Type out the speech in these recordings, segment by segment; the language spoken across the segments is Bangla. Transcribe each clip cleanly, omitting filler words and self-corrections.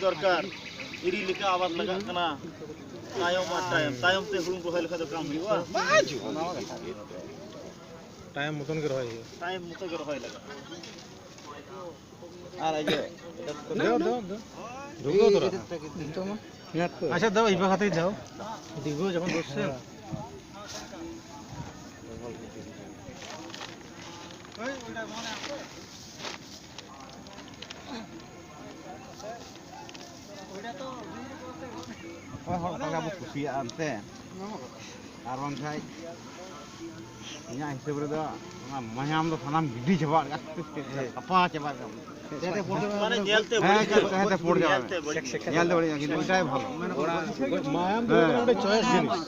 দরকার ইরি লিখা আবার লাগা কানা টাইম তে হুড়ুম রোহাই লেখা তো কাম হইবা টাইম মতন করে রোহাই লাগা আর এই যে দাও ঢুকো তোরা আচ্ছা দাও ইবা হাতে যাও দিগো যখন বসছে ওই ওইটা মনে আছে ওইটা তো ওই হড় খুশি আনতে আর বাংখাই ইয়া হিসেবে দা মায়াম তো সানাম গিডি চাবা আপা চাবা মানে জেলতে পড়ে যাবে জেলতে পড়ে যাবে কিন্তু ওইটাই ভালো মায়াম তো একটা চয়েস জিনিস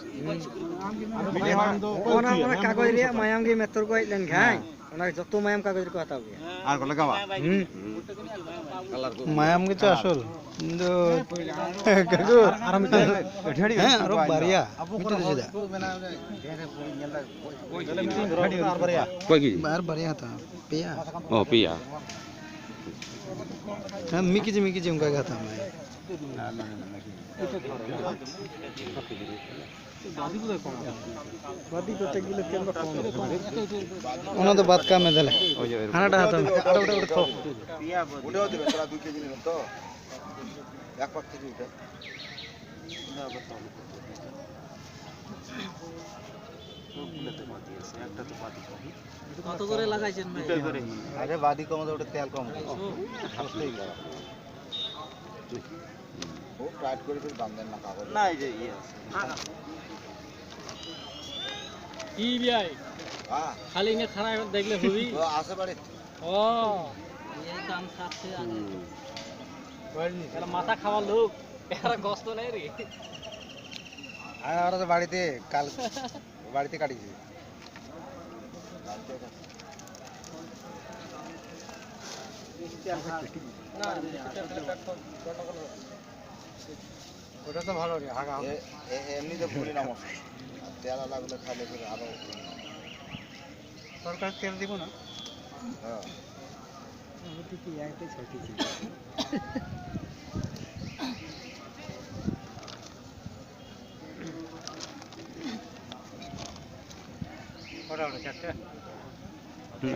ওনা মানে কাগজ রে মায়াম গে মেতর কই লেন খাই ওনা যত মায়াম কাগজ রে কথা হবে আর কো লাগাবা মায়াম গে তো আসল কিন্তু কাগজ আরাম ঢাড়ি হ্যাঁ আর বারিয়া মিটা দিদা আর বারিয়া কই কি बार बढ़िया था पिया ও পিয়া हां मिकी जी उनका था मैं वादी को तक गिले तेल कम ओना तो बात का में दले हानाटा हाथ में आड़ उठे तो पिया उठेও দিবে তোরা 2 কেজি নিন তো এক পাক থেকে উঠে না কথা কত করে লাগাইছেন ভাই আরে বাদি কম তো ওটা তেল কম হাসতেই গেল ও টাইট করে ফির বাঁধ দেন না কাগজ না এই যে ইয়ে আছে কি ভাই হ্যাঁ খালি নে খারাপ দেখলে হবি ও আছে বাড়ি ও এই দাম সাথে আগে এরা মাথা খাওয়া লোক এরা কষ্ট নাই রে আর ওরা তো বাড়িতে কাল বাড়িতে কাটিছে ওটা তো ভালো রে হাগা এমনি তো ভুলি না মশলা তেল লাগলে খালে করে আরো সরকার তেল দিব না হ্যাঁ ওটি কি আইতে ছোটি ছিল ওটা ওটা চারটে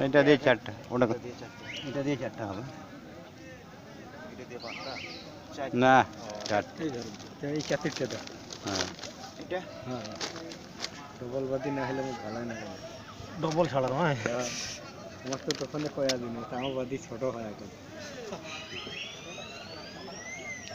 এটা দিয়ে চারটা ওটা দিয়ে চারটে এটা দিয়ে চারটা হবে এটা দিয়ে পাঁচটা না চারটা এই চারটে দাও হ্যাঁ এটা হ্যাঁ ডবল বাদি না হলে ভালো না ডবল ছাড়া নয় আমার তো তখন কয়া দিন তাও বাদি ছোট হয় এখন